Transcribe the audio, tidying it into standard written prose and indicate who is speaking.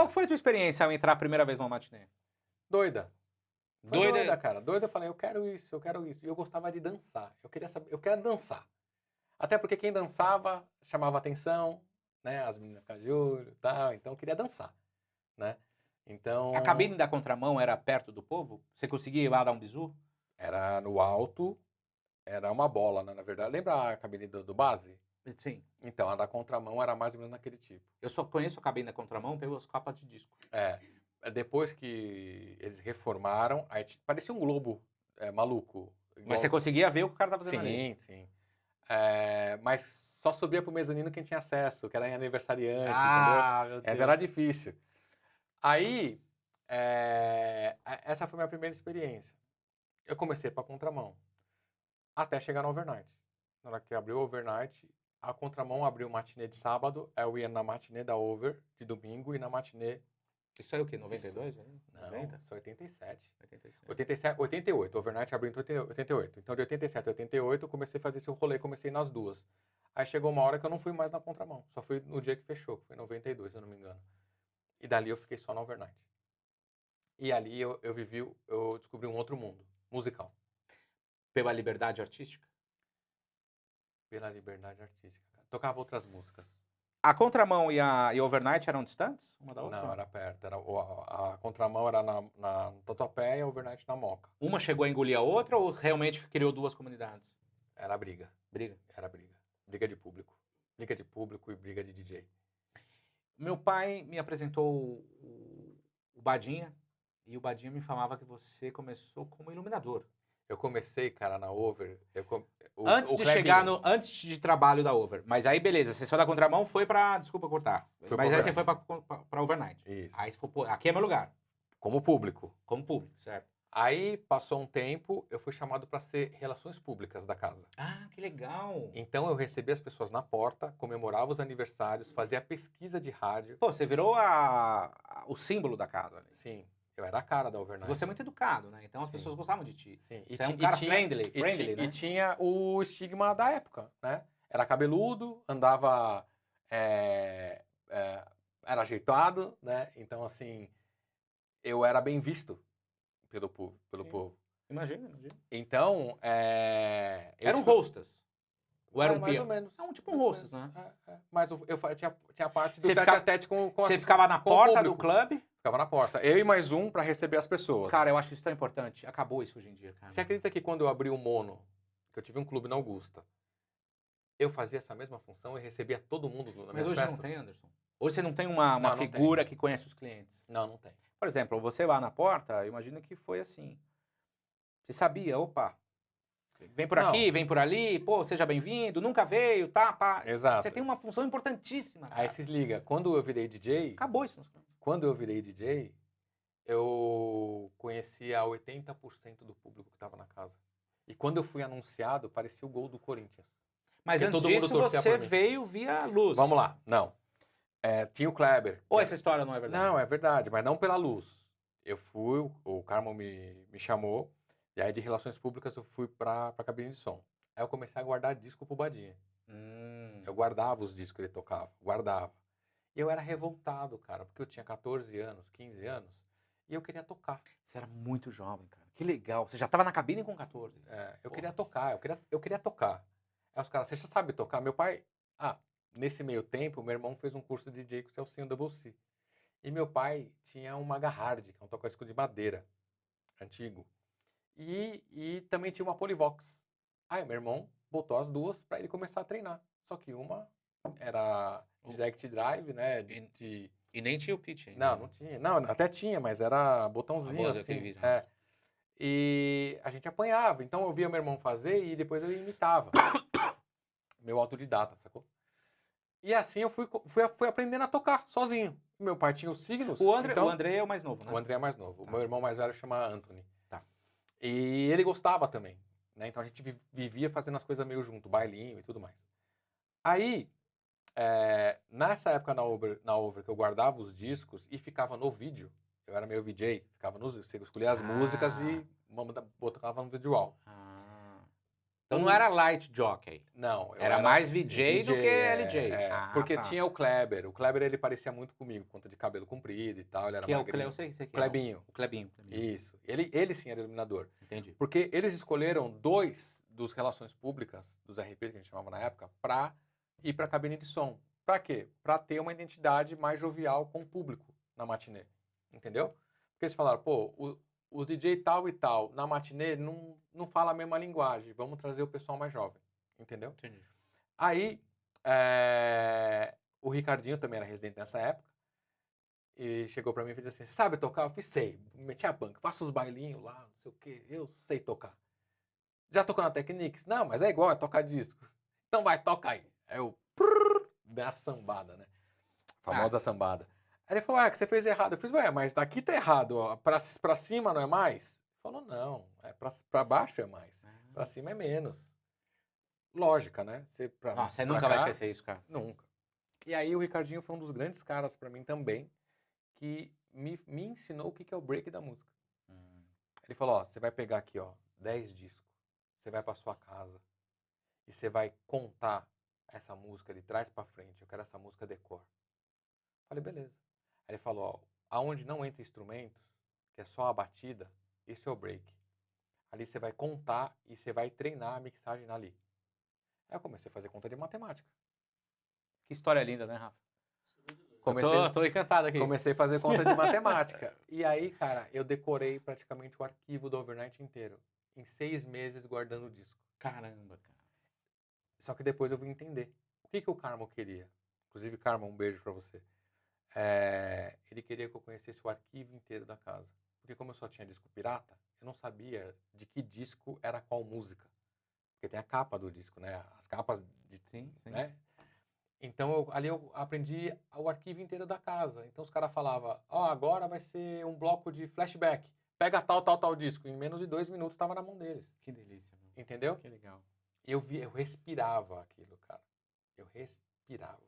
Speaker 1: Qual foi a tua experiência ao entrar a primeira vez numa matinê?
Speaker 2: Doida. Foi
Speaker 1: Doida?
Speaker 2: doida, cara. Doida, eu falei, eu quero isso, eu quero isso. E eu gostava de dançar. Eu queria saber, eu quero dançar. Até porque quem dançava chamava atenção, né? As meninas ficavam de olho e tal. Então eu queria dançar, né? Então,
Speaker 1: A cabine da contramão era perto do povo? Você conseguia ir lá dar um bisu?
Speaker 2: era no alto, era uma bola, né? Na verdade. Lembra a cabine do base?
Speaker 1: Sim.
Speaker 2: Então, a da contramão era mais ou menos naquele tipo.
Speaker 1: Eu só conheço a cabine da contramão pelas capas de disco.
Speaker 2: Depois que eles reformaram, aí parecia um globo maluco.
Speaker 1: Mas você conseguia ver o que o cara tava fazendo ali?
Speaker 2: Sim, sim. Mas só subia pro mezanino quem tinha acesso, que era em aniversariante,
Speaker 1: Ah,
Speaker 2: entendeu?
Speaker 1: meu Deus.
Speaker 2: Era difícil. Aí, essa foi a minha primeira experiência. Eu comecei pra contramão, até chegar no overnight. Na hora que abriu o overnight, a contramão abriu matinê de sábado, aí eu ia na matinê da over de domingo e na matinê...
Speaker 1: Isso aí é o quê? 92?
Speaker 2: Não,
Speaker 1: 90?
Speaker 2: isso é 87.
Speaker 1: 87.
Speaker 2: 87, 88, o overnight abriu em 88. Então, de 87 a 88, eu comecei a fazer esse rolê, comecei nas duas. Aí chegou uma hora que eu não fui mais na contramão, só fui no dia que fechou, que foi em 92, se eu não me engano. E dali eu fiquei só no overnight. E ali eu descobri um outro mundo, musical.
Speaker 1: Pela liberdade artística?
Speaker 2: Pela liberdade artística, cara. Tocava outras músicas.
Speaker 1: A contramão e a overnight eram distantes? Uma da outra?
Speaker 2: Não, era perto. A contramão era no Tatuapé e a overnight na Moca.
Speaker 1: Uma chegou a engolir a outra ou realmente criou duas comunidades?
Speaker 2: Era briga.
Speaker 1: Briga.
Speaker 2: Era briga. Briga de público. Briga de público e briga de DJ.
Speaker 1: Meu pai me apresentou o Badinha, e o Badinha me falava que você começou como iluminador.
Speaker 2: Eu comecei, cara, na Over.
Speaker 1: Antes de trabalho da Over. Mas aí, beleza, você saiu da contramão, foi pra. Desculpa cortar. Mas aí você foi pra overnight.
Speaker 2: Isso.
Speaker 1: Aí você foi, pô, aqui é meu lugar.
Speaker 2: Como público.
Speaker 1: Como público, certo?
Speaker 2: Aí passou um tempo, eu fui chamado para ser relações públicas da casa.
Speaker 1: Ah, que legal.
Speaker 2: Então eu recebia as pessoas na porta, comemorava os aniversários, fazia pesquisa de rádio.
Speaker 1: Pô, você virou o símbolo da casa. Né?
Speaker 2: Sim. Eu era a cara da overnight.
Speaker 1: Você é muito educado, né? Então as
Speaker 2: Sim.
Speaker 1: pessoas gostavam de ti.
Speaker 2: Sim.
Speaker 1: Você é um cara friendly, né?
Speaker 2: E tinha o estigma da época, né? Era cabeludo, andava... era ajeitado, né? Então, assim, eu era bem visto pelo povo.
Speaker 1: Imagina.
Speaker 2: Então,
Speaker 1: Eram hostas. Ou era um
Speaker 2: mais ou menos.
Speaker 1: Não, tipo um hostess, né?
Speaker 2: Mas eu tinha a parte do
Speaker 1: tete-a-tete
Speaker 2: com
Speaker 1: você ficava na porta do
Speaker 2: público.
Speaker 1: clube?
Speaker 2: Ficava na porta. Eu e mais um pra receber as pessoas.
Speaker 1: Cara, eu acho isso tão importante. Acabou isso hoje em dia, cara.
Speaker 2: Você acredita que quando eu abri o Mono, que eu tive um clube na Augusta, eu fazia essa mesma função e recebia todo mundo nas minhas festas?
Speaker 1: Mas hoje não tem, Anderson. Hoje você não tem uma figura que conhece os clientes.
Speaker 2: Não tem.
Speaker 1: Por exemplo, você lá na porta, eu imagino que foi assim. Você sabia, opa, vem por aqui, vem por ali, pô, seja bem-vindo, nunca veio, tá, pá.
Speaker 2: Exato.
Speaker 1: Você tem uma função importantíssima, cara.
Speaker 2: Aí se liga, quando eu virei DJ...
Speaker 1: Acabou isso.
Speaker 2: Quando eu virei DJ, eu conhecia 80% do público que estava na casa. E quando eu fui anunciado, parecia o gol do Corinthians.
Speaker 1: Mas antes disso, você veio via luz.
Speaker 2: Vamos lá, não. Tinha o Kleber.
Speaker 1: Ou essa história não é verdade?
Speaker 2: Não, é verdade, mas não pela luz. Eu fui, o Carmo me chamou, e aí de relações públicas eu fui pra cabine de som. Aí eu comecei a guardar disco pro Badinha. Eu guardava os discos que ele tocava, guardava. E eu era revoltado, cara, porque eu tinha 14 anos, 15 anos, e eu queria tocar.
Speaker 1: Você era muito jovem, cara. Que legal. Você já tava na cabine com 14.
Speaker 2: Eu queria tocar, eu queria tocar. Aí os caras, você já sabe tocar? Meu pai... nesse meio tempo, meu irmão fez um curso de DJ com o Celcinho Double C. E meu pai tinha uma Garhard, que é um toca-disco de madeira, antigo. E também tinha uma Polivox. Aí meu irmão botou as duas para ele começar a treinar. Só que uma era direct drive, né?
Speaker 1: E nem tinha o pitch ainda.
Speaker 2: Não tinha. Não, até tinha, mas era botãozinho assim. E a gente apanhava. Então eu via meu irmão fazer e depois eu imitava. Meu autodidata, sacou? E assim eu fui aprendendo a tocar sozinho. Meu pai tinha os signos.
Speaker 1: O André é o mais novo, né?
Speaker 2: O André é mais novo. O meu irmão mais velho chama Anthony.
Speaker 1: Tá.
Speaker 2: E ele gostava também, né? Então a gente vivia fazendo as coisas meio junto, bailinho e tudo mais. Aí, nessa época na Over que eu guardava os discos e ficava no vídeo, eu era meio VJ, ficava eu escolhia as músicas e botava no visual.
Speaker 1: Então não era light jockey.
Speaker 2: Não, eu
Speaker 1: Era mais VJ do que LJ.
Speaker 2: Porque
Speaker 1: Tá.
Speaker 2: tinha o Kleber. O Kleber, ele parecia muito comigo, por conta de cabelo comprido e tal. Ele era
Speaker 1: Que é o
Speaker 2: magrinho.
Speaker 1: eu sei que é.
Speaker 2: Klebinho.
Speaker 1: O Klebinho.
Speaker 2: Isso. Ele sim era iluminador.
Speaker 1: Entendi.
Speaker 2: Porque eles escolheram 2 dos relações públicas, dos RPs que a gente chamava na época, pra ir pra cabine de som. Pra quê? Pra ter uma identidade mais jovial com o público na matinê. Entendeu? Porque eles falaram, pô, os DJ tal e tal, na matinê, não fala a mesma linguagem. Vamos trazer o pessoal mais jovem. Entendeu?
Speaker 1: Entendi.
Speaker 2: Aí, o Ricardinho também era residente nessa época. E chegou pra mim e fez assim, você sabe tocar? Eu fiz, sei. Meti a banca, faço os bailinhos lá, não sei o quê. Eu sei tocar. Já tocou na Technics? Não, mas é igual, é tocar disco. Então vai, toca aí. Aí eu, dei a sambada, né? Famosa sambada. Aí ele falou, que você fez errado. Eu fiz, mas daqui tá errado, ó. Pra cima não é mais? Ele falou, não, pra baixo é mais. Pra cima é menos. Lógica, né?
Speaker 1: Você nunca vai esquecer isso, cara.
Speaker 2: Nunca. E aí o Ricardinho foi um dos grandes caras pra mim também, que me ensinou o que é o break da música. Ele falou, você vai pegar aqui, 10 discos. Você vai pra sua casa e você vai contar essa música de trás pra frente. Eu quero essa música decor. Falei, beleza. Aí ele falou, aonde não entra instrumentos, que é só a batida, isso é o break. Ali você vai contar e você vai treinar a mixagem ali. Aí eu comecei a fazer conta de matemática.
Speaker 1: Que história linda, né, Rafa? Tô encantado aqui.
Speaker 2: Comecei a fazer conta de matemática. E aí, cara, eu decorei praticamente o arquivo do Overnight inteiro. Em 6 meses guardando o disco.
Speaker 1: Caramba, cara.
Speaker 2: Só que depois eu vim entender. O que o Carmo queria? Inclusive, Carmo, um beijo pra você. Ele queria que eu conhecesse o arquivo inteiro da casa. Porque como eu só tinha disco pirata, eu não sabia de que disco era qual música. Porque tem a capa do disco, né? As capas de...
Speaker 1: Sim.
Speaker 2: Né? Então, ali eu aprendi o arquivo inteiro da casa. Então, os caras falavam, agora vai ser um bloco de flashback. Pega tal disco. Em menos de 2 minutos, estava na mão deles.
Speaker 1: Que delícia. Mano.
Speaker 2: Entendeu?
Speaker 1: Que legal.
Speaker 2: Eu respirava aquilo, cara. Eu respirava.